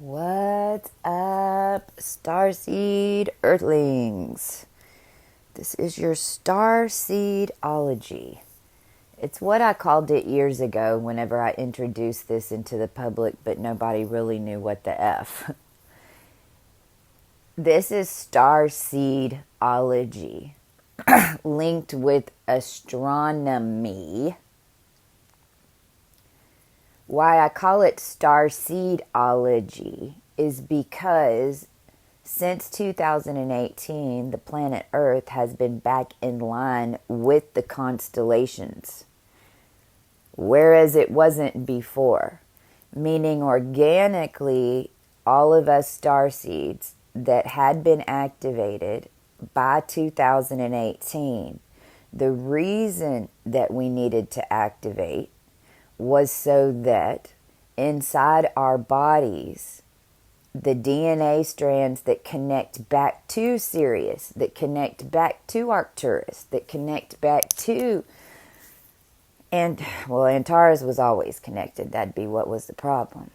What's up, Starseed Earthlings? This is your StarSEEDology. It's what I called it years ago whenever I introduced this into the public, but nobody really knew what the F. This is StarSEEDology, linked with astronomy. Why I call it StarSEEDology is because since 2018, the planet Earth has been back in line with the constellations, whereas it wasn't before. Meaning organically, all of us starseeds that had been activated by 2018, the reason that we needed to activate was so that inside our bodies, the DNA strands that connect back to Sirius, that connect back to Arcturus, that connect back to, Antares was always connected. That'd be what was the problem.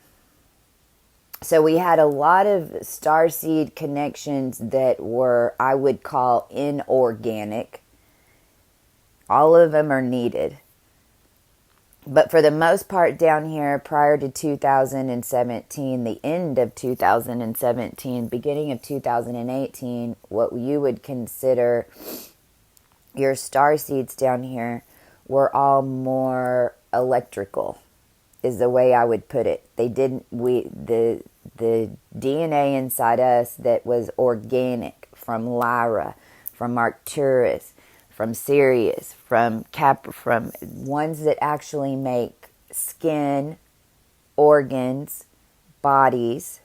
So we had a lot of starseed connections that were, I would call, inorganic. All of them are needed. But for the most part down here, prior to 2017, the end of 2017, beginning of 2018, what you would consider your starseeds down here were all more electrical, is the way I would put it. The DNA inside us that was organic from Lyra, from Arcturus, from Sirius, from ones that actually make skin, organs, bodies,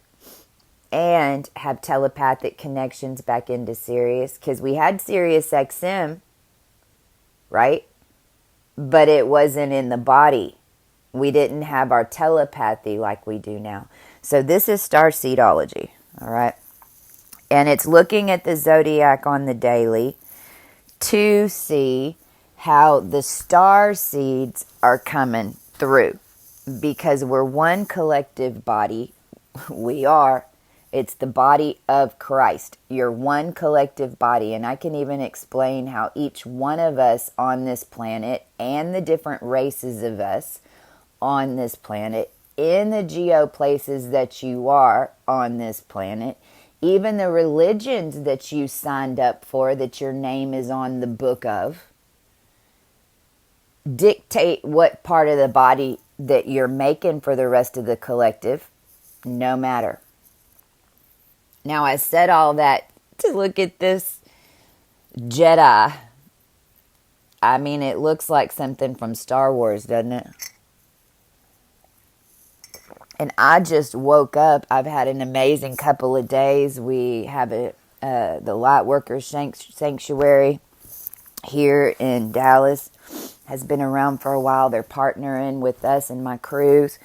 and have telepathic connections back into Sirius. Because we had Sirius XM, right? But it wasn't in the body. We didn't have our telepathy like we do now. So this is StarSEEDology, all right? And it's looking at the zodiac on the daily to see how the star seeds are coming through, because we're one collective body. We are. It's the body of Christ. You're one collective body, and I can even explain how each one of us on this planet and the different races of us on this planet, in the geo places that you are on this planet, even the religions that you signed up for, that your name is on the book of, dictate what part of the body that you're making for the rest of the collective, no matter. Now, I said all that to look at this JEDI. I mean, it looks like something from Star Wars, doesn't it? And I just woke up. I've had an amazing couple of days. We have the Lightworkers Sanctuary here in Dallas. Has been around for a while. They're partnering with us and my crews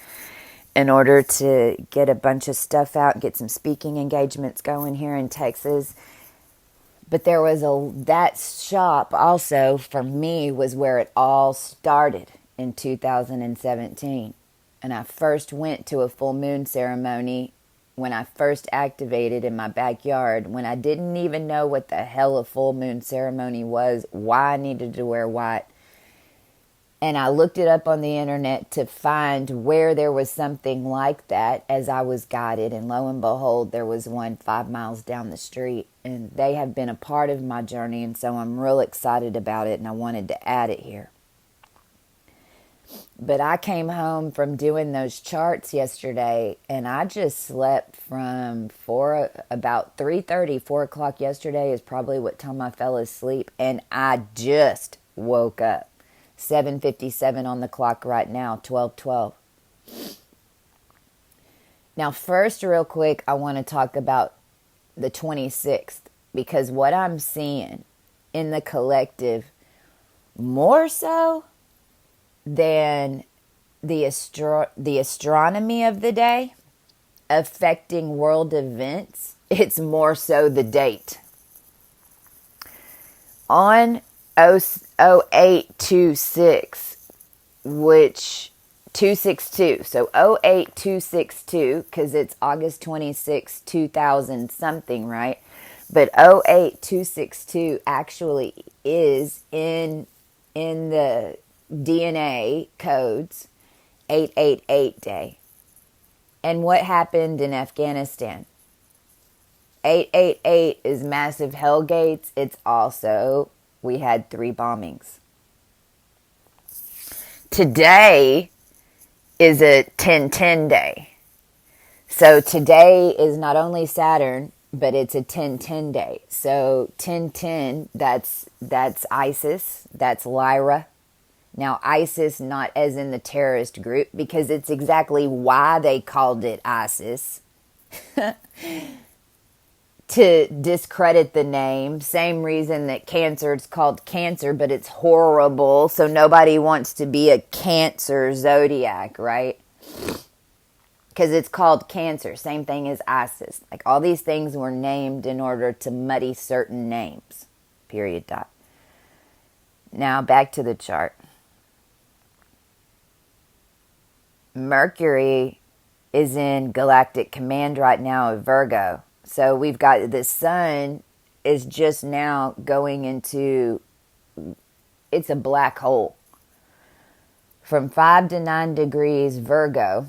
in order to get a bunch of stuff out, get some speaking engagements going here in Texas. But there was that shop also for me was where it all started in 2017. And I first went to a full moon ceremony when I first activated in my backyard, when I didn't even know what the hell a full moon ceremony was, why I needed to wear white. And I looked it up on the internet to find where there was something like that as I was guided. And lo and behold, there was one 5 miles down the street. And they have been a part of my journey. And so I'm real excited about it. And I wanted to add it here. But I came home from doing those charts yesterday, and I just slept from about 3:30, 4 o'clock yesterday is probably what time I fell asleep, and I just woke up. 7:57 on the clock right now, 12:12. Now, first, real quick, I want to talk about the 26th, because what I'm seeing in the collective, more so than the astronomy of the day affecting world events, it's more so the date. On 0826, which 262. So 08262, because it's August 26, 2000 something, right? But 08262 actually is in the DNA codes 888 day. And what happened in Afghanistan? 888 is massive hellgates. It's also, we had 3 bombings. Today is a 1010 day. So today is not only Saturn, but it's a 1010 day. So 1010, that's ISIS, that's Lyra. Now ISIS not as in the terrorist group, because it's exactly why they called it ISIS. To discredit the name. Same reason that cancer is called cancer, but it's horrible. So nobody wants to be a Cancer zodiac, right? Because it's called cancer. Same thing as ISIS. Like all these things were named in order to muddy certain names. Period. Dot. Now back to the chart. Mercury is in galactic command right now of Virgo. So we've got the sun is just now going into, it's a black hole. From 5 to 9 degrees Virgo,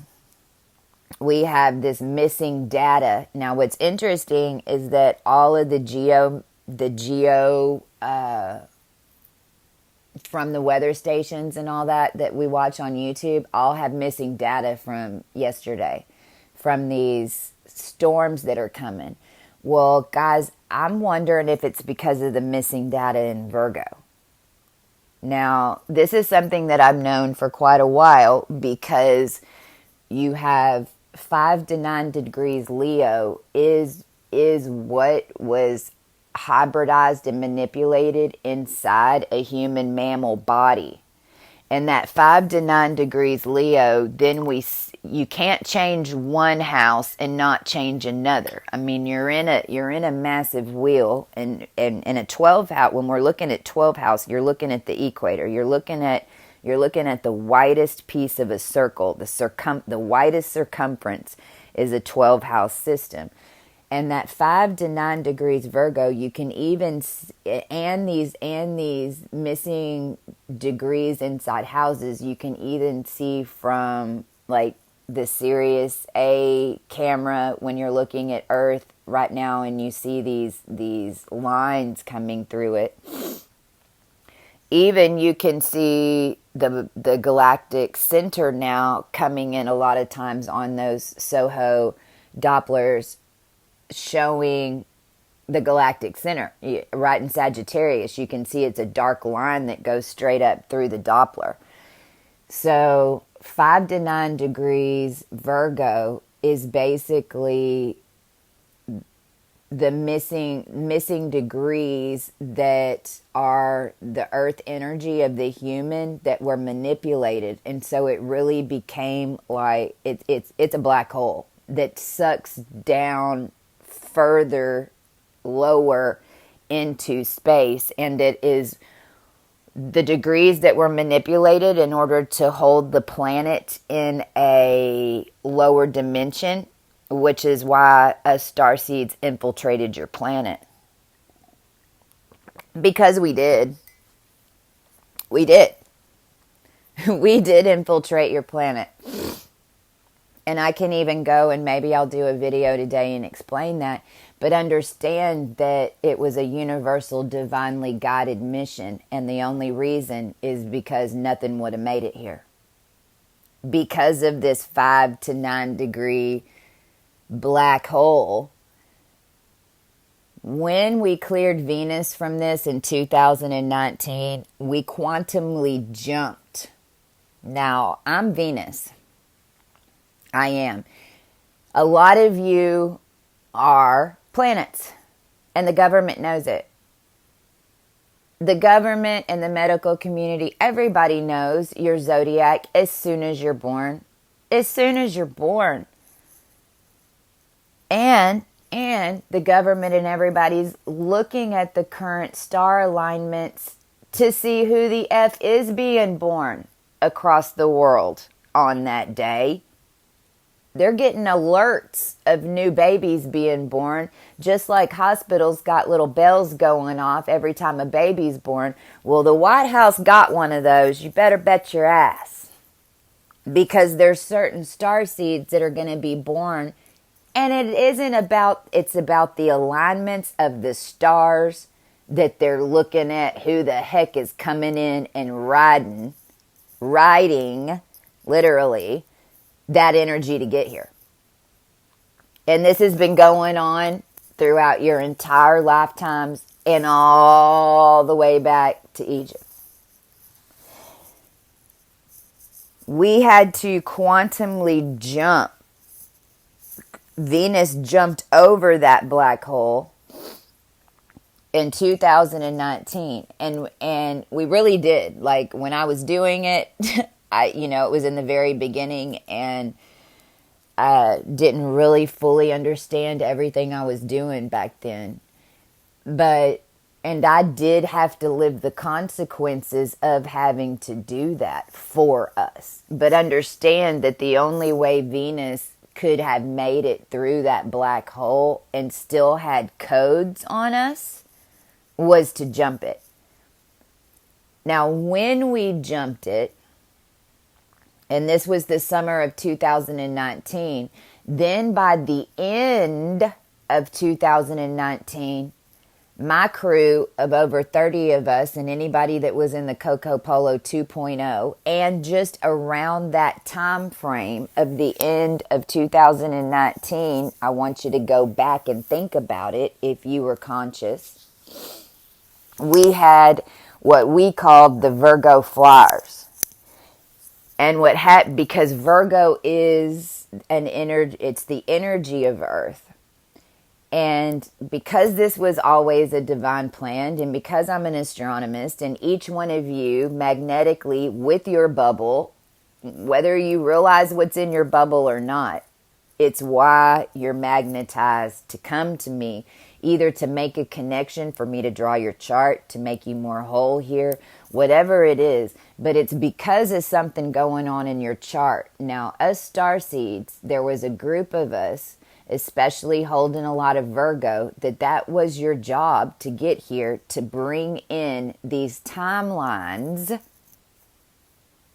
we have this missing data. Now what's interesting is that all of the geo from the weather stations and all that we watch on YouTube all have missing data from yesterday, from these storms that are coming. Well, guys, I'm wondering if it's because of the missing data in Virgo. Now, this is something that I've known for quite a while, because you have 5 to 9 degrees Leo is what was hybridized and manipulated inside a human mammal body. And that 5 to 9 degrees Leo, then you can't change one house and not change another. I mean, you're in a massive wheel, and in a 12 house. When we're looking at 12 house, you're looking at the equator. You're looking at the widest piece of a circle. The widest circumference is a 12 house system. And that 5 to 9 degrees Virgo, you can even, and these missing degrees inside houses, you can even see from like the Sirius A camera when you're looking at Earth right now, and you see these lines coming through it. Even you can see the galactic center now coming in a lot of times on those SOHO Dopplers, showing the galactic center right in Sagittarius. You can see it's a dark line that goes straight up through the Doppler. So 5 to 9 degrees Virgo is basically the missing degrees that are the earth energy of the human that were manipulated. And so it really became like it's a black hole that sucks down further lower into space, and it is the degrees that were manipulated in order to hold the planet in a lower dimension, which is why us starseeds infiltrated your planet. Because we did. We did infiltrate your planet. And I can even go, and maybe I'll do a video today and explain that. But understand that it was a universal, divinely guided mission. And the only reason is because nothing would have made it here. Because of this 5 to 9 degree black hole. When we cleared Venus from this in 2019, we quantumly jumped. Now, I'm Venus. I am. A lot of you are planets, and the government knows it. The government and the medical community, everybody knows your zodiac as soon as you're born. As soon as you're born. And the government and everybody's looking at the current star alignments to see who the F is being born across the world on that day. They're getting alerts of new babies being born, just like hospitals got little bells going off every time a baby's born. Well, the White House got one of those. You better bet your ass. Because there's certain starseeds that are going to be born. And it's about the alignments of the stars that they're looking at, who the heck is coming in and riding, literally, that energy to get here. And this has been going on throughout your entire lifetimes and all the way back to Egypt. We had to quantumly jump. Venus jumped over that black hole in 2019, and we really did. Like, when I was doing it, it was in the very beginning, and I didn't really fully understand everything I was doing back then. And I did have to live the consequences of having to do that for us. But understand that the only way Venus could have made it through that black hole and still had codes on us was to jump it. Now, when we jumped it, and this was the summer of 2019, then by the end of 2019, my crew of over 30 of us and anybody that was in the Coco Polo 2.0, and just around that time frame of the end of 2019, I want you to go back and think about it if you were conscious. We had what we called the Virgo Flyers. And because Virgo is it's the energy of Earth. And because this was always a divine plan, and because I'm an astronomist, and each one of you magnetically with your bubble, whether you realize what's in your bubble or not, it's why you're magnetized to come to me, either to make a connection for me to draw your chart, to make you more whole here, whatever it is. But it's because of something going on in your chart. Now, us starseeds, there was a group of us, especially holding a lot of Virgo, that was your job to get here, to bring in these timelines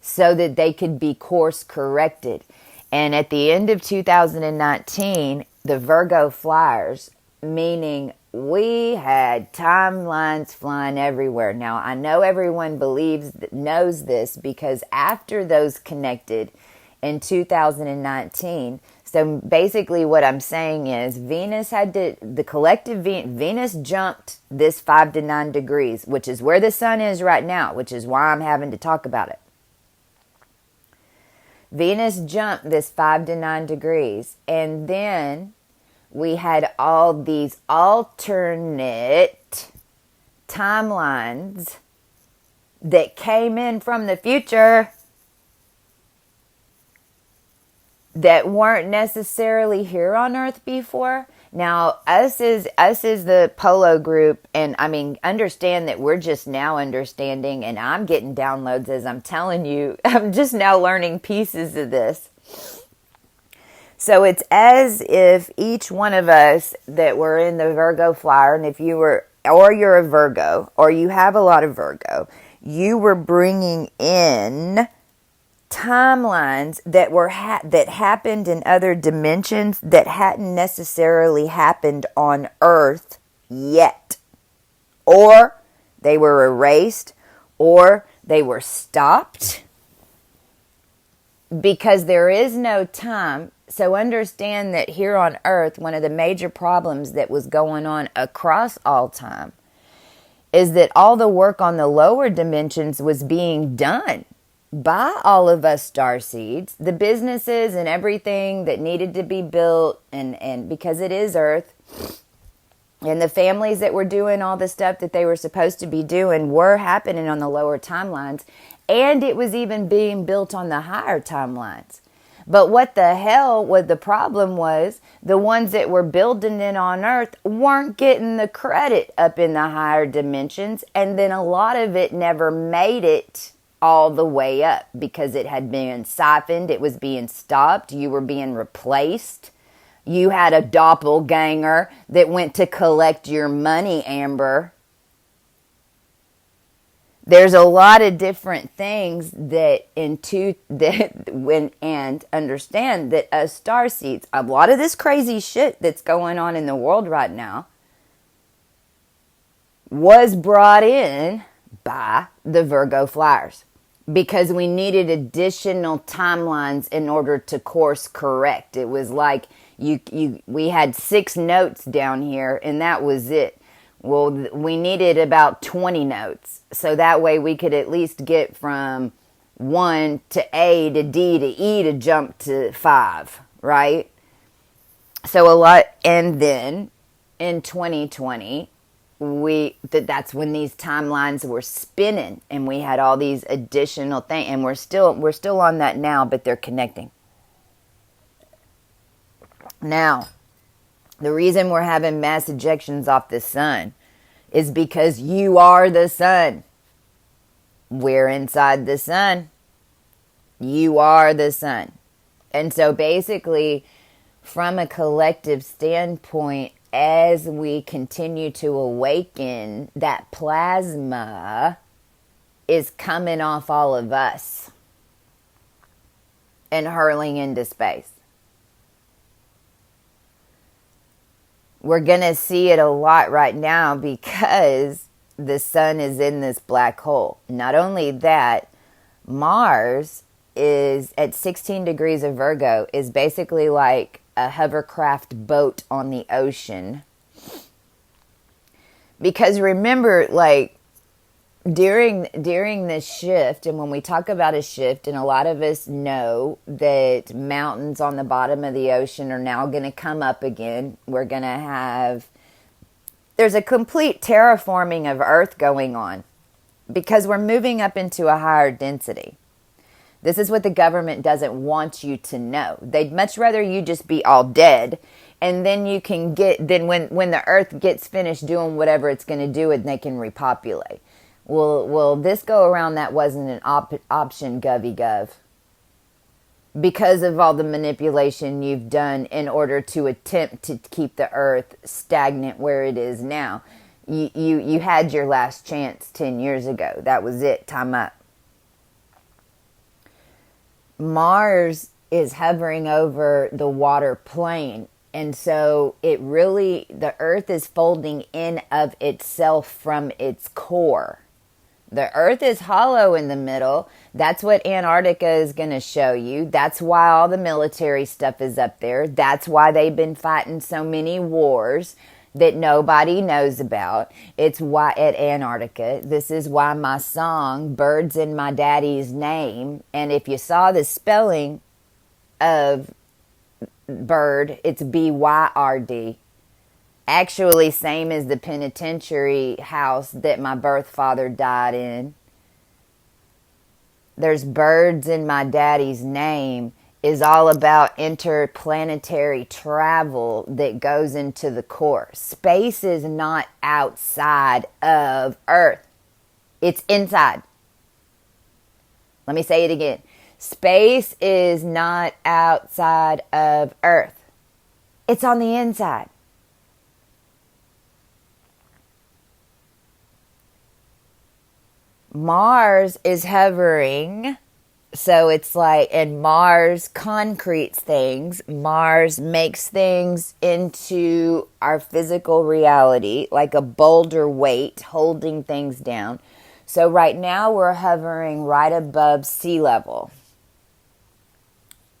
so that they could be course corrected. And at the end of 2019, the Virgo Flyers, meaning we had timelines flying everywhere. Now, I know everyone knows this, because after those connected in 2019, so basically what I'm saying is Venus Venus jumped this 5 to 9 degrees, which is where the sun is right now, which is why I'm having to talk about it. Venus jumped this 5 to 9 degrees, and then we had all these alternate timelines that came in from the future that weren't necessarily here on Earth before. Now, us is the Polo group, and I mean, understand that we're just now understanding, and I'm getting downloads as I'm telling you. I'm just now learning pieces of this. So it's as if each one of us that were in the Virgo Flyer, and if you were, or you're a Virgo, or you have a lot of Virgo, you were bringing in timelines that that happened in other dimensions that hadn't necessarily happened on Earth yet, or they were erased, or they were stopped, because there is no time. So understand that here on Earth, one of the major problems that was going on across all time is that all the work on the lower dimensions was being done by all of us starseeds, the businesses and everything that needed to be built, and because it is Earth, and the families that were doing all the stuff that they were supposed to be doing were happening on the lower timelines, and it was even being built on the higher timelines. But what the hell was the problem was the ones that were building it on Earth weren't getting the credit up in the higher dimensions, and then a lot of it never made it all the way up because it had been siphoned, it was being stopped, you were being replaced. You had a doppelganger that went to collect your money, Amber. There's a lot of different things that understand that us starseeds, a lot of this crazy shit that's going on in the world right now was brought in by the Virgo flyers because we needed additional timelines in order to course correct. It was like we had 6 notes down here and that was it. Well, we needed about 20 notes. So that way we could at least get from 1 to A to D to E to jump to 5, right? So a lot, and then in 2020, that's when these timelines were spinning and we had all these additional things, and we're still on that now, but they're connecting. Now, the reason we're having mass ejections off the sun is because you are the sun. We're inside the sun. You are the sun. And so basically, from a collective standpoint, as we continue to awaken, that plasma is coming off all of us and hurling into space. We're going to see it a lot right now because the sun is in this black hole. Not only that, Mars is at 16 degrees of Virgo, is basically like a hovercraft boat on the ocean. Because remember, like, during this shift, and when we talk about a shift, and a lot of us know that mountains on the bottom of the ocean are now going to come up again. We're going to have, there's a complete terraforming of Earth going on because we're moving up into a higher density. This is what the government doesn't want you to know. They'd much rather you just be all dead, and then you can then when the Earth gets finished doing whatever it's going to do, and they can repopulate. Well, this go around that wasn't an option, Govy-Gov. Because of all the manipulation you've done in order to attempt to keep the Earth stagnant where it is now. You had your last chance 10 years ago. That was it. Time up. Mars is hovering over the water plane. And so the Earth is folding in of itself from its core. The Earth is hollow in the middle. That's what Antarctica is going to show you. That's why all the military stuff is up there. That's why they've been fighting so many wars that nobody knows about. It's why at Antarctica. This is why my song, Birds in My Daddy's Name, and if you saw the spelling of bird, it's B-Y-R-D. Actually, same as the penitentiary house that my birth father died in. There's Birds in My Daddy's Name is all about interplanetary travel that goes into the core. Space is not outside of Earth. It's inside. Let me say it again. Space is not outside of Earth. It's on the inside. Mars is hovering, so it's like, and Mars concretes things. Mars makes things into our physical reality, like a boulder weight holding things down. So right now we're hovering right above sea level,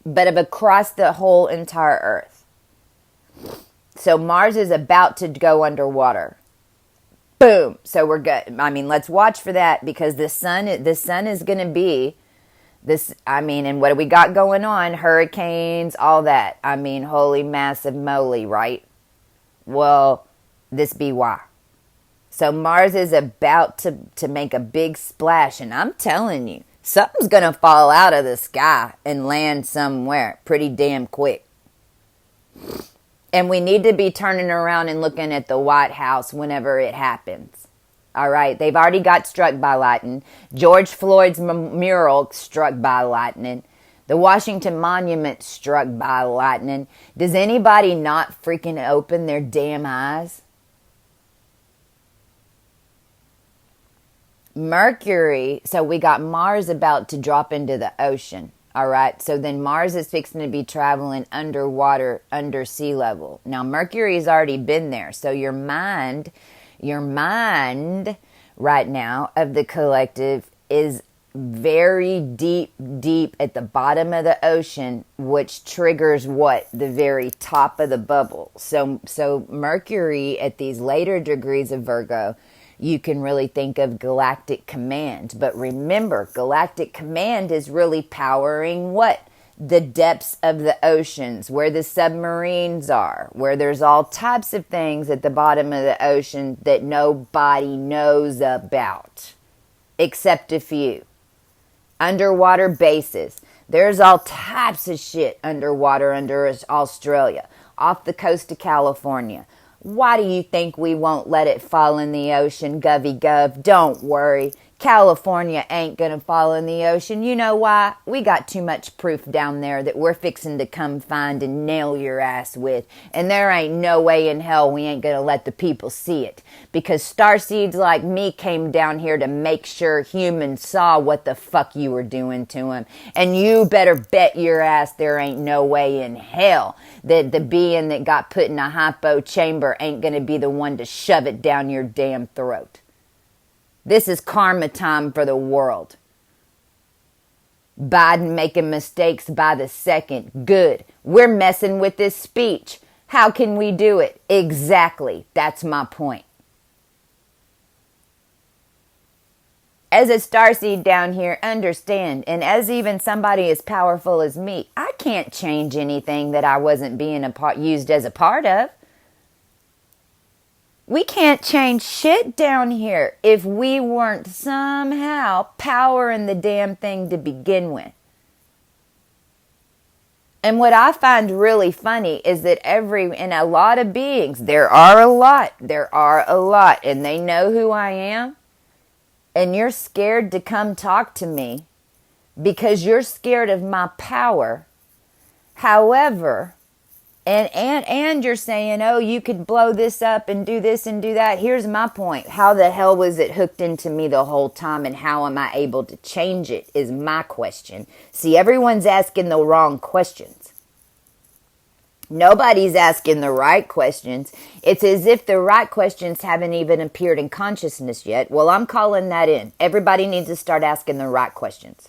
but across the whole entire Earth. So Mars is about to go underwater. Boom. So we're good. I mean, let's watch for that because the sun is going to be this. I mean, and what do we got going on? Hurricanes, all that. I mean, holy massive moly, right? Well, this be why. So Mars is about to make a big splash, and I'm telling you, something's going to fall out of the sky and land somewhere pretty damn quick. And we need to be turning around and looking at the White House whenever it happens. All right. They've already got struck by lightning. George Floyd's mural struck by lightning. The Washington Monument struck by lightning. Does anybody not freaking open their damn eyes? Mercury, so we got Mars about to drop into the ocean. All right, so then Mars is fixing to be traveling underwater, under sea level. Now, Mercury's already been there, so your mind right now of the collective is very deep at the bottom of the ocean, which triggers what? The very top of the bubble. So Mercury at these later degrees of Virgo, you can really think of galactic command. But remember, galactic command is really powering what? The depths of the oceans, where the submarines are, where there's all types of things at the bottom of the ocean that nobody knows about, except a few. Underwater bases. There's all types of shit underwater under Australia, off the coast of California. Why do you think we won't let it fall in the ocean, Govy Gov? Don't worry. California ain't gonna fall in the ocean. You know why? We got too much proof down there that we're fixing to come find and nail your ass with. And there ain't no way in hell we ain't gonna let the people see it. Because starseeds like me came down here to make sure humans saw what the fuck you were doing to them. And you better bet your ass there ain't no way in hell that the being that got put in a hypo chamber ain't gonna be the one to shove it down your damn throat. This is karma time for the world. Biden making mistakes by the second. Good. We're messing with this speech. How can we do it? Exactly. That's my point. As a starseed down here, understand, and as even somebody as powerful as me, I can't change anything that I wasn't being used as a part of. We can't change shit down here if we weren't somehow powering the damn thing to begin with. And what I find really funny is that in a lot of beings, there are a lot, and they know who I am, and you're scared to come talk to me because you're scared of my power. However, and you're saying, oh, you could blow this up and do this and do that. Here's my point. How the hell was it hooked into me the whole time, and how am I able to change it is my question. See, everyone's asking the wrong questions. Nobody's asking the right questions. It's as if the right questions haven't even appeared in consciousness yet. Well, I'm calling that in. Everybody needs to start asking the right questions.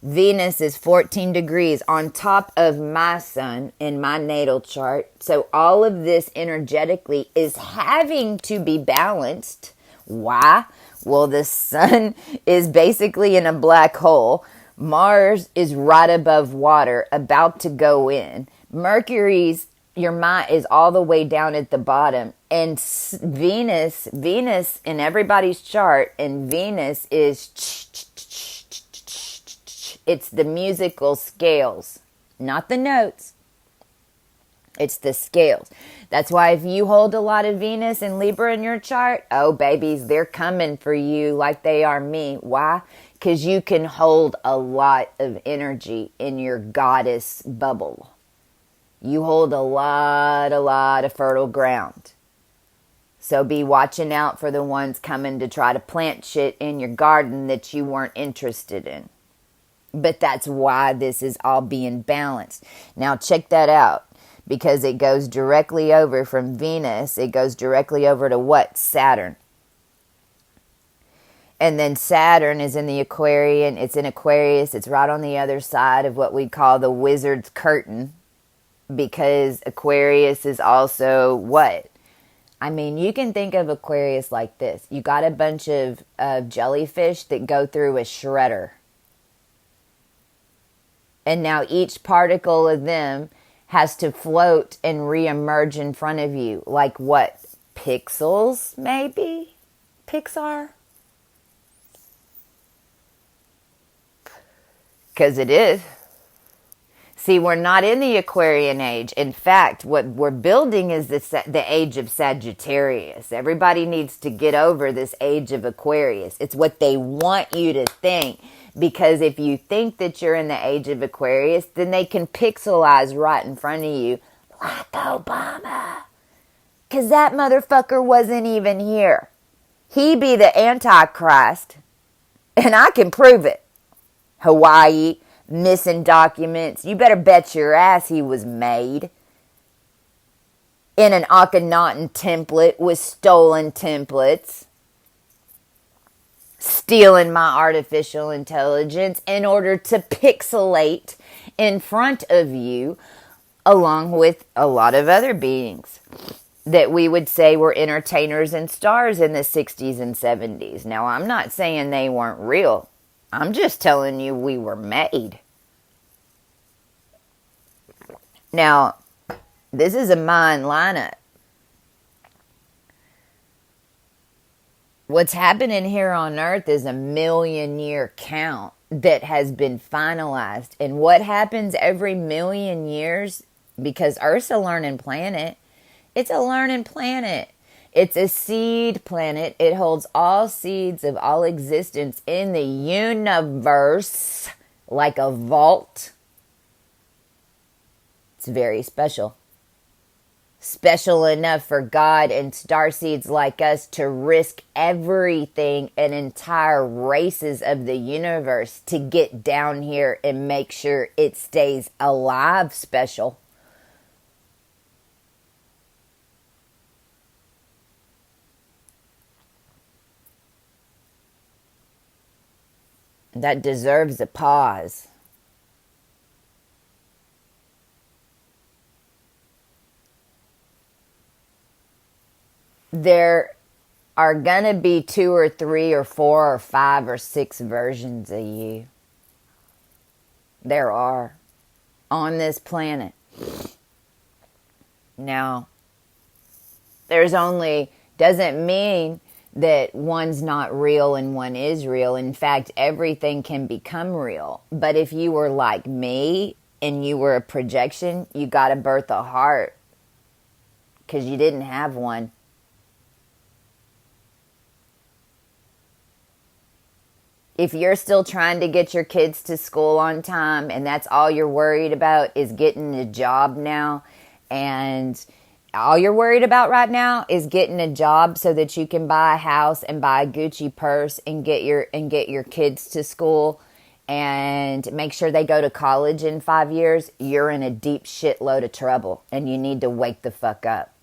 Venus is 14 degrees on top of my sun in my natal chart. So all of this energetically is having to be balanced. Why? Well, the sun is basically in a black hole. Mars is right above water, about to go in. Your mind is all the way down at the bottom. And Venus in everybody's chart, and Venus is... It's the musical scales, not the notes. It's the scales. That's why if you hold a lot of Venus and Libra in your chart, oh, babies, they're coming for you like they are me. Why? Because you can hold a lot of energy in your goddess bubble. You hold a lot of fertile ground. So be watching out for the ones coming to try to plant shit in your garden that you weren't interested in. But that's why this is all being balanced. Now check that out, because it goes directly over from Venus. It goes directly over to what? Saturn. And then Saturn is in the Aquarian. It's in Aquarius. It's right on the other side of what we call the wizard's curtain, because Aquarius is also what? I mean, you can think of Aquarius like this. You got a bunch of jellyfish that go through a shredder. And now each particle of them has to float and reemerge in front of you. Like what? Pixels, maybe? Pixar? Because it is. See, we're not in the Aquarian age. In fact, what we're building is the age of Sagittarius. Everybody needs to get over this age of Aquarius. It's what they want you to think. Because if you think that you're in the age of Aquarius, then they can pixelize right in front of you, like Obama. Because that motherfucker wasn't even here. He be the Antichrist, and I can prove it. Hawaii, missing documents. You better bet your ass he was made in an Akhenaten template with stolen templates, stealing my artificial intelligence in order to pixelate in front of you, along with a lot of other beings that we would say were entertainers and stars in the 60s and 70s. Now, I'm not saying they weren't real. I'm just telling you we were made. Now, this is a mind lineup. What's happening here on Earth is a 1,000,000-year count that has been finalized. And what happens every 1,000,000 years, because Earth's a learning planet, it's a learning planet. It's a seed planet. It holds all seeds of all existence in the universe, like a vault. It's very special. Special enough for God and starseeds like us to risk everything and entire races of the universe to get down here and make sure it stays alive special. That deserves a pause. There are going to be 2 or 3 or 4 or 5 or 6 versions of you. There are on this planet. Now, doesn't mean that one's not real and one is real. In fact, everything can become real. But if you were like me and you were a projection, you got to birth a heart because you didn't have one. If you're still trying to get your kids to school on time and that's all you're worried about is getting a job now, and all you're worried about right now is getting a job so that you can buy a house and buy a Gucci purse and get your kids to school and make sure they go to college in 5 years, you're in a deep shitload of trouble and you need to wake the fuck up.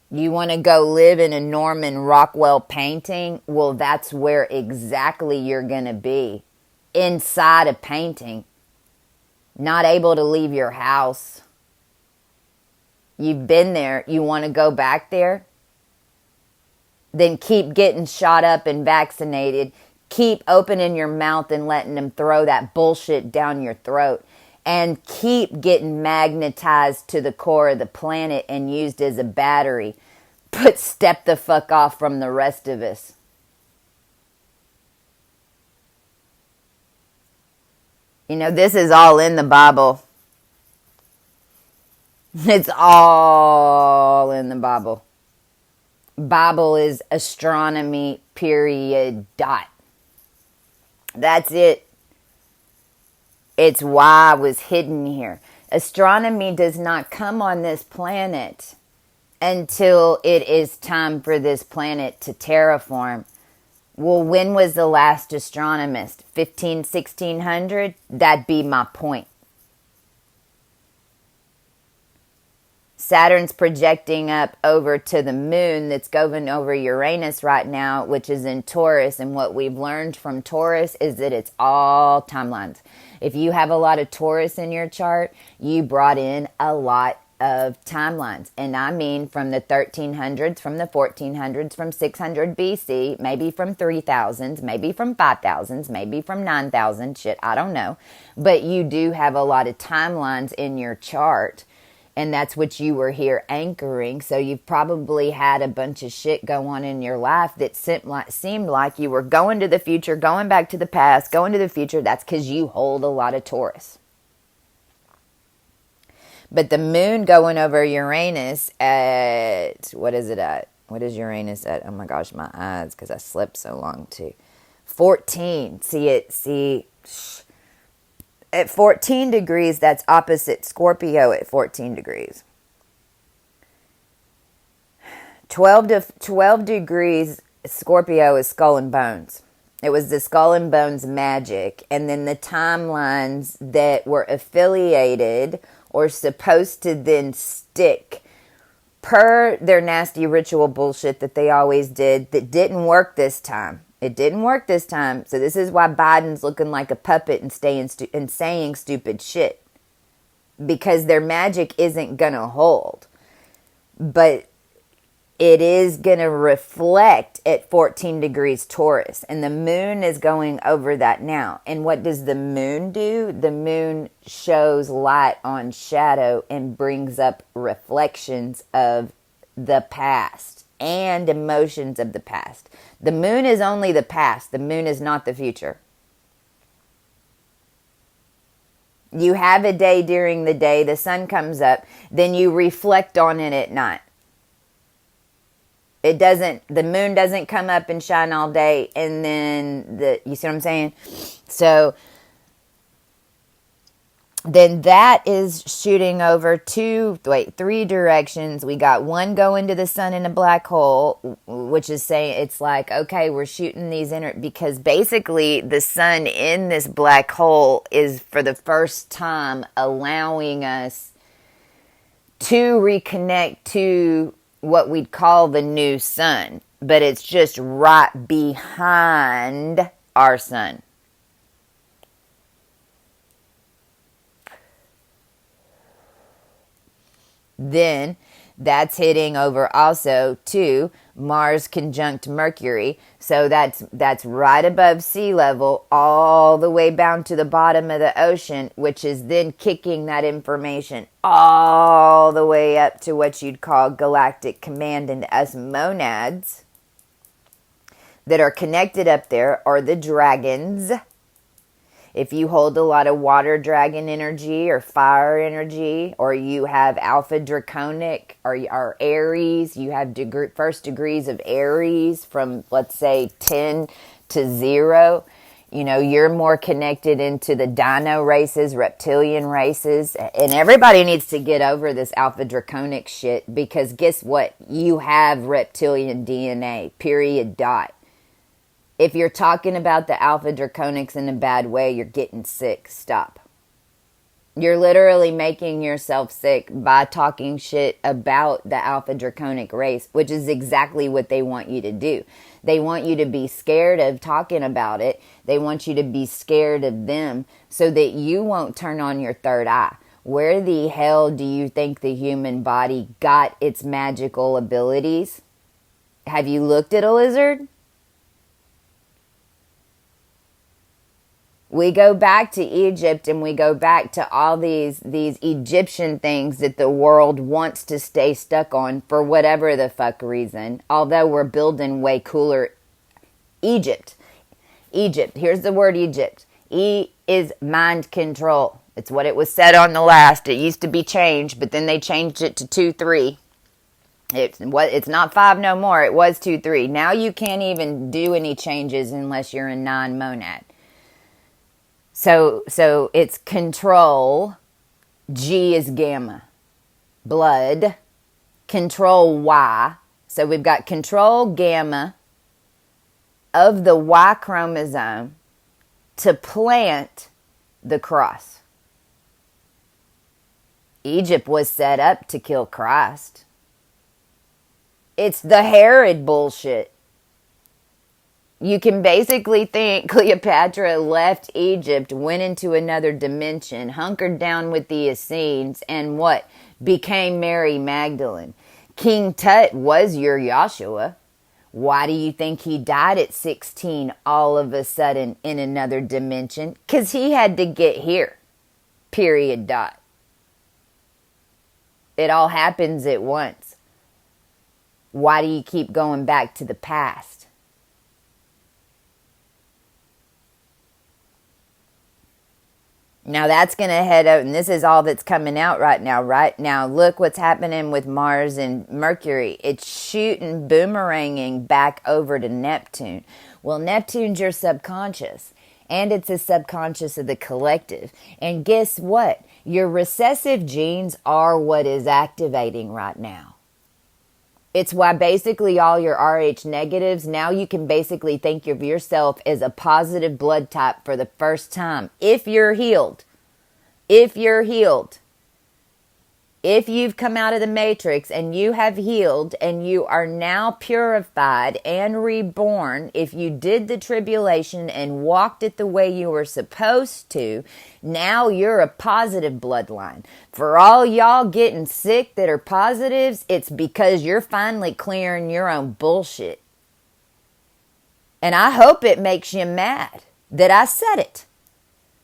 You want to go live in a Norman Rockwell painting? Well, that's where exactly you're going to be. Inside a painting. Not able to leave your house. You've been there. You want to go back there? Then keep getting shot up and vaccinated. Keep opening your mouth and letting them throw that bullshit down your throat. And keep getting magnetized to the core of the planet and used as a battery. But step the fuck off from the rest of us. You know, this is all in the Bible. It's all in the Bible. Bible is astronomy, period, dot. That's it. It's why I was hidden here. Astronomy does not come on this planet until it is time for this planet to terraform. Well, when was the last astronomist? 1600? That'd be my point. Saturn's projecting up over to the moon that's going over Uranus right now, which is in Taurus. And what we've learned from Taurus is that it's all timelines. If you have a lot of Taurus in your chart, you brought in a lot of timelines. And I mean from the 1300s, from the 1400s, from 600 BC, maybe from 3000s, maybe from 5000s, maybe from 9000, shit, I don't know. But you do have a lot of timelines in your chart. And that's what you were here anchoring. So you've probably had a bunch of shit go on in your life that seemed like you were going to the future, going back to the past, going to the future. That's because you hold a lot of Taurus. But the moon going over Uranus at, what is it at? What is Uranus at? Oh my gosh, my eyes, because I slept so long too. 14. At 14 degrees, that's opposite Scorpio at 14 degrees. 12 degrees, Scorpio is skull and bones. It was the skull and bones magic. And then the timelines that were affiliated or supposed to then stick per their nasty ritual bullshit that they always did, that didn't work this time. It didn't work this time. So this is why Biden's looking like a puppet and saying stupid shit. Because their magic isn't going to hold. But it is going to reflect at 14 degrees Taurus. And the moon is going over that now. And what does the moon do? The moon shows light on shadow and brings up reflections of the past and emotions of the past. The moon is only the past. The moon is not the future. You have a day during the day, the sun comes up, then you reflect on it at night. The moon doesn't come up and shine all day, and then you see what I'm saying? So then that is shooting over three directions. We got one going to the sun in a black hole, which is saying it's like, okay, we're shooting these because basically the sun in this black hole is for the first time allowing us to reconnect to what we'd call the new sun, but it's just right behind our sun. Then that's hitting over also to Mars conjunct Mercury. So that's right above sea level, all the way down to the bottom of the ocean, which is then kicking that information all the way up to what you'd call galactic command, and us monads that are connected up there are the dragons. If you hold a lot of water dragon energy or fire energy, or you have alpha draconic or Aries, you have first degrees of Aries from, let's say, 10 to 0. You know, you're more connected into the dino races, reptilian races. And everybody needs to get over this alpha draconic shit, because guess what? You have reptilian DNA, period, dot. If you're talking about the alpha draconics in a bad way, you're getting sick. Stop. You're literally making yourself sick by talking shit about the alpha draconic race, which is exactly what they want you to do. They want you to be scared of talking about it. They want you to be scared of them so that you won't turn on your third eye. Where the hell do you think the human body got its magical abilities? Have you looked at a lizard? We go back to Egypt, and we go back to all these Egyptian things that the world wants to stay stuck on for whatever the fuck reason. Although we're building way cooler. Egypt. Here's the word Egypt. E is mind control. It's what it was said on the last. It used to be changed, but then they changed it to 2-3. It's not 5 no more. It was 2-3. Now you can't even do any changes unless you're a non-monad. So it's control. G is gamma. Blood. Control Y. So we've got control gamma of the Y chromosome to plant the cross. Egypt was set up to kill Christ. It's the Herod bullshit. You can basically think Cleopatra left Egypt, went into another dimension, hunkered down with the Essenes, and what? Became Mary Magdalene. King Tut was your Joshua. Why do you think he died at 16 all of a sudden in another dimension? Because he had to get here. Period, dot. It all happens at once. Why do you keep going back to the past? Now that's going to head out, and this is all that's coming out right now. Right now, look what's happening with Mars and Mercury. It's shooting, boomeranging back over to Neptune. Well, Neptune's your subconscious, and it's a subconscious of the collective. And guess what? Your recessive genes are what is activating right now. It's why basically all your Rh negatives, now you can basically think of yourself as a positive blood type for the first time. If you're healed. If you're healed. If you've come out of the matrix and you have healed and you are now purified and reborn, if you did the tribulation and walked it the way you were supposed to, now you're a positive bloodline. For all y'all getting sick that are positives, it's because you're finally clearing your own bullshit. And I hope it makes you mad that I said it.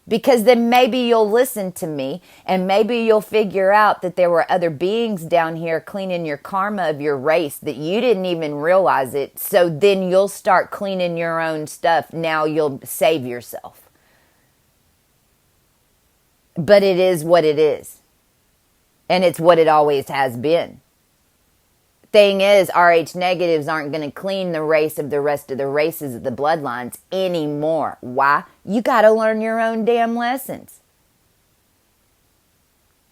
Because then maybe you'll listen to me and maybe you'll figure out that there were other beings down here cleaning your karma of your race that you didn't even realize it. So then you'll start cleaning your own stuff. Now you'll save yourself. But it is what it is. And it's what it always has been. Thing is, Rh negatives aren't going to clean the race of the rest of the races of the bloodlines anymore. Why? You got to learn your own damn lessons.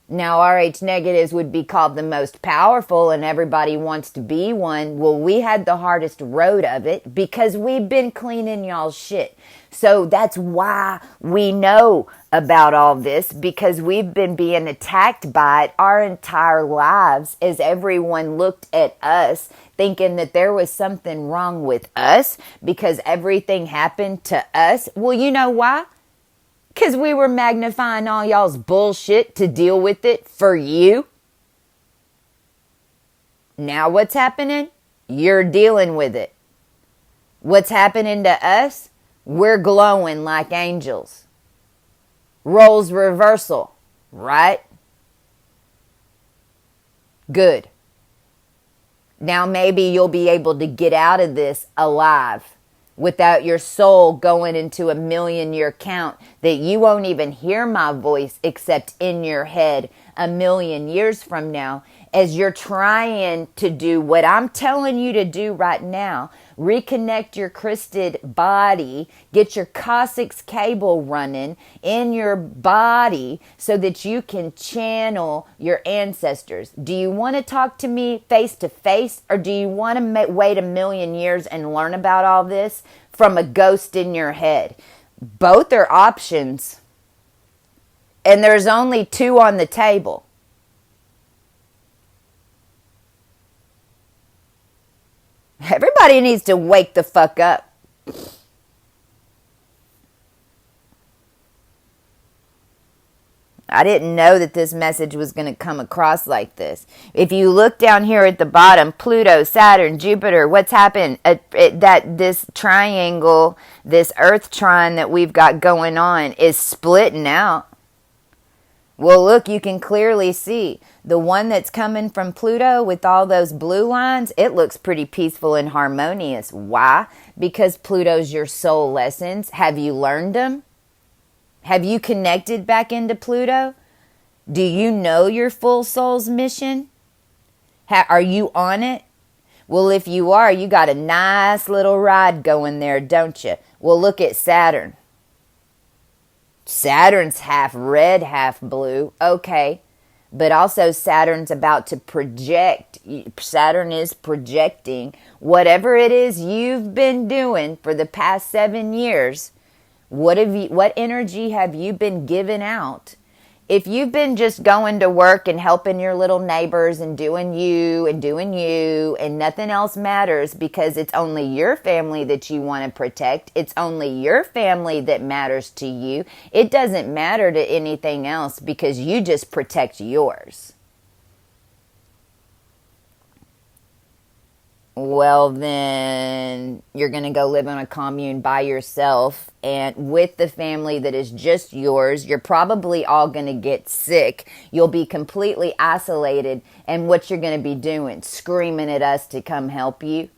Now, Rh negatives would be called the most powerful and everybody wants to be one. Well, we had the hardest road of it because we've been cleaning y'all's shit. So that's why we know about all this, because we've been being attacked by it our entire lives as everyone looked at us thinking that there was something wrong with us because everything happened to us. Well, you know why? Because we were magnifying all y'all's bullshit to deal with it for you. Now what's happening? You're dealing with it. What's happening to us? We're glowing like angels. Roles reversal, right? Good. Now maybe you'll be able to get out of this alive without your soul going into a 1,000,000-year count that you won't even hear my voice except in your head 1,000,000 years from now as you're trying to do what I'm telling you to do right now. Reconnect your crysted body, get your Cossacks cable running in your body so that you can channel your ancestors. Do you want to talk to me face to face, or do you want to wait 1,000,000 years and learn about all this from a ghost in your head? Both are options, and there's only two on the table. Everybody needs to wake the fuck up. I didn't know that this message was going to come across like this. If you look down here at the bottom, Pluto, Saturn, Jupiter, what's happened? That this triangle, this Earth trine that we've got going on is splitting out. Well, look, you can clearly see the one that's coming from Pluto with all those blue lines. It looks pretty peaceful and harmonious. Why? Because Pluto's your soul lessons. Have you learned them? Have you connected back into Pluto? Do you know your full soul's mission? Are you on it? Well, if you are, you got a nice little ride going there, don't you? Well, look at Saturn. Saturn's half red, half blue. Okay. But also Saturn's about to project. Saturn is projecting whatever it is you've been doing for the past 7 years. What energy have you been giving out? If you've been just going to work and helping your little neighbors and doing you and nothing else matters because it's only your family that you want to protect. It's only your family that matters to you. It doesn't matter to anything else because you just protect yours. well, then you're going to go live in a commune by yourself and with the family that is just yours. You're probably all going to get sick. You'll be completely isolated. And what you're going to be doing, screaming at us to come help you.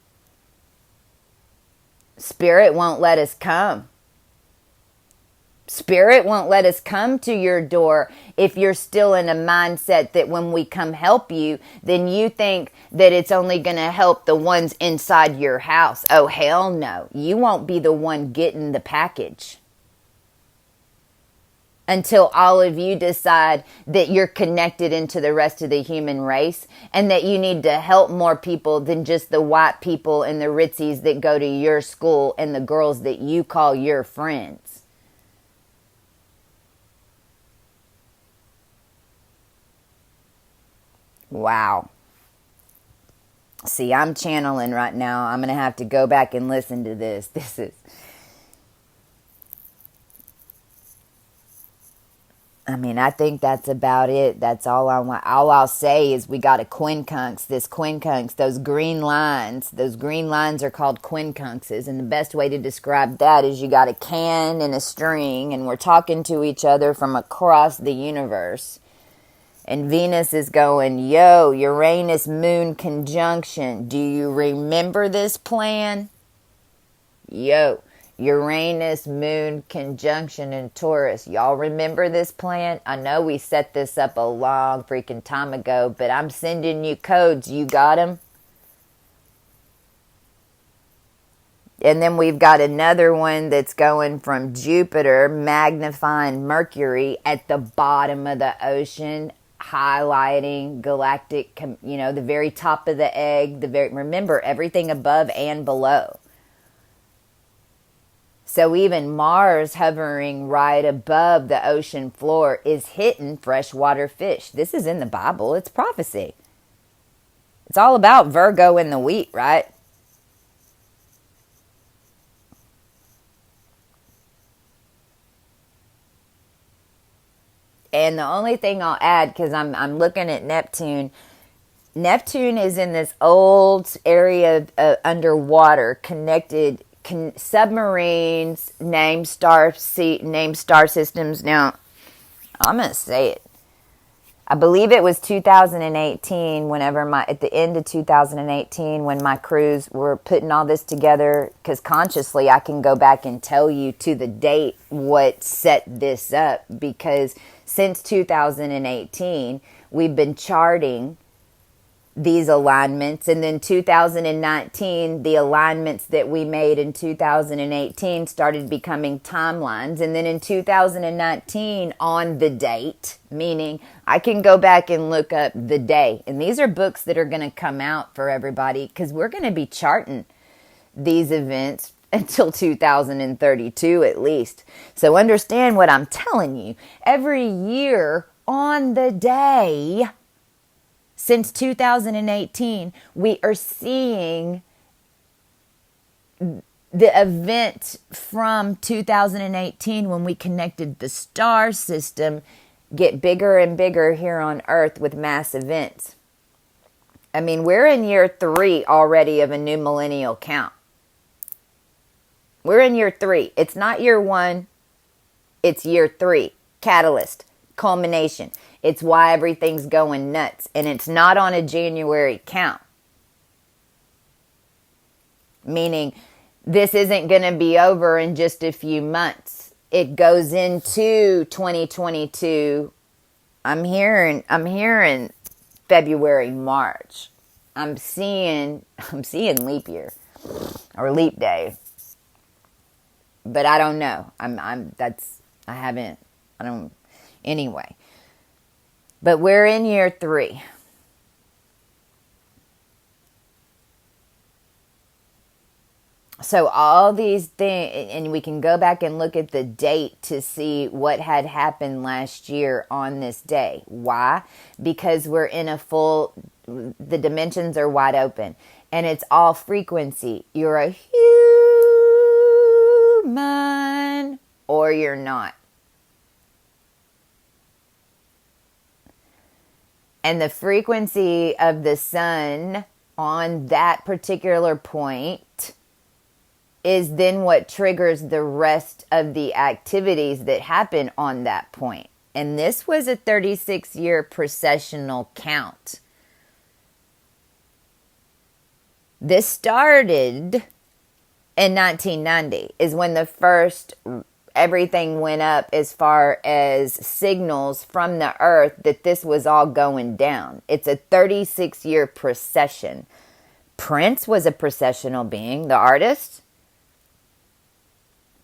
Spirit won't let us come. Spirit won't let us come to your door if you're still in a mindset that when we come help you, then you think that it's only going to help the ones inside your house. Oh, hell no. You won't be the one getting the package until all of you decide that you're connected into the rest of the human race and that you need to help more people than just the white people and the ritzies that go to your school and the girls that you call your friends. Wow. See, I'm channeling right now. I'm going to have to go back and listen to this. I think that's about it. That's all I want. All I'll say is we got a quincunx. This quincunx, those green lines are called quincunxes. And the best way to describe that is you got a can and a string, and we're talking to each other from across the universe. And Venus is going, yo, Uranus moon conjunction. Do you remember this plan? Yo, Uranus moon conjunction in Taurus. Y'all remember this plan? I know we set this up a long freaking time ago, but I'm sending you codes. You got them? And then we've got another one that's going from Jupiter, magnifying Mercury at the bottom of the ocean, highlighting galactic, the very top of the egg, remember everything above and below. So even Mars hovering right above the ocean floor is hitting freshwater fish. This is in the Bible. It's prophecy. It's all about Virgo and the wheat, right? And the only thing I'll add, because I'm looking at Neptune. Neptune is in this old area underwater, connected submarines, named star systems. Now, I'm going to say it. I believe it was 2018, at the end of 2018, when my crews were putting all this together, because consciously I can go back and tell you to the date what set this up, because since 2018, we've been charting these alignments, and then 2019, the alignments that we made in 2018 started becoming timelines, and then in 2019 on the date, meaning I can go back and look up the day, and these are books that are going to come out for everybody, because we're going to be charting these events until 2032 at least. So understand what I'm telling you. Every year on the day since 2018, we are seeing the event from 2018 when we connected the star system get bigger and bigger here on Earth with mass events. We're in year 3 already of a new millennial count. We're in year 3. It's not year 1. It's year 3. Catalyst. Culmination. It's why everything's going nuts. And it's not on a January count. Meaning, this isn't going to be over in just a few months. It goes into 2022. I'm hearing February, March. I'm seeing leap year or leap day. But I don't know. Anyway. But we're in year 3. So all these things, and we can go back and look at the date to see what had happened last year on this day. Why? Because we're in the dimensions are wide open, and it's all frequency. You're a human, or you're not. And the frequency of the sun on that particular point is then what triggers the rest of the activities that happen on that point. And this was a 36-year precessional count. This started in 1990 is when the first everything went up as far as signals from the earth that this was all going down. It's a 36-year precession. Prince was a precessional being, the artist.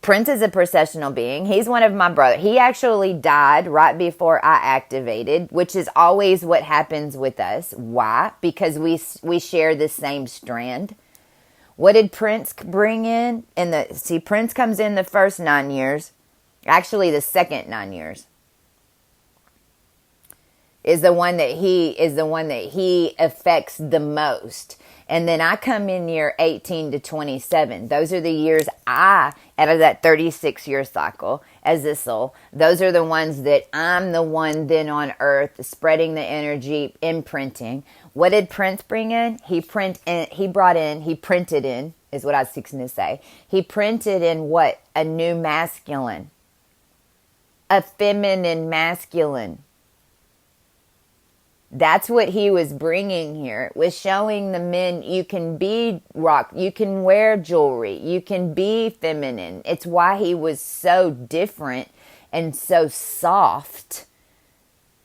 Prince is a precessional being. He's one of my brothers. He actually died right before I activated, which is always what happens with us. Why? Because we share the same strand. What did Prince bring in? Prince comes in the first 9 years. Actually, the second 9 years is the one that he affects the most. And then I come in year 18 to 27. Those are the years out of that 36-year cycle as a soul. Those are the ones that I'm the one then on earth spreading the energy, imprinting. What did Prince bring in? He printed in, is what I was fixing to say. He printed in what? A new masculine. A feminine masculine. That's what he was bringing here, was showing the men you can be rock, you can wear jewelry, you can be feminine. It's why he was so different and so soft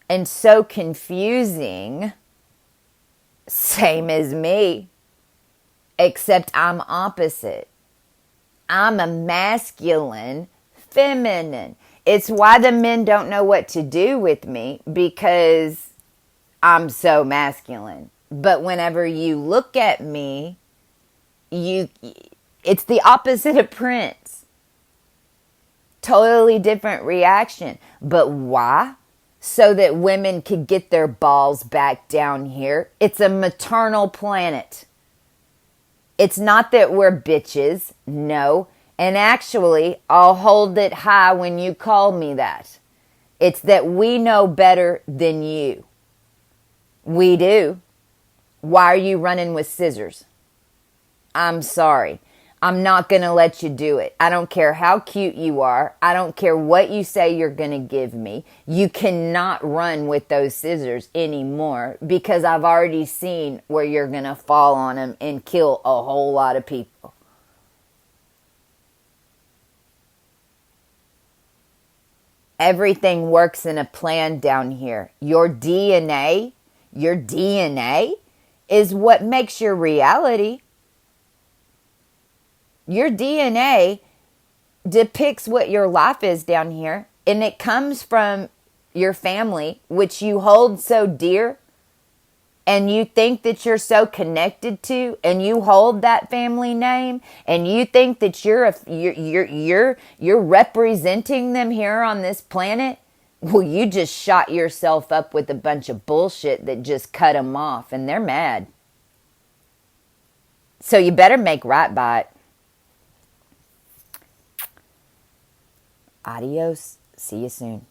and so confusing. Same as me, except I'm opposite. I'm a masculine, feminine. It's why the men don't know what to do with me, because I'm so masculine. But whenever you look at me, it's the opposite of Prince. Totally different reaction. But why? So that women could get their balls back down here. It's a maternal planet. It's not that we're bitches. No. And actually, I'll hold it high when you call me that. It's that we know better than you. We do. Why are you running with scissors? I'm sorry. I'm not going to let you do it. I don't care how cute you are. I don't care what you say you're going to give me. You cannot run with those scissors anymore, because I've already seen where you're going to fall on them and kill a whole lot of people. Everything works in a plan down here. Your DNA is what makes your reality. Your DNA depicts what your life is down here, and it comes from your family, which you hold so dear, and you think that you're so connected to, and you hold that family name, and you think that you're representing them here on this planet. Well, you just shot yourself up with a bunch of bullshit that just cut them off, and they're mad. So you better make right by it. Adios. See you soon.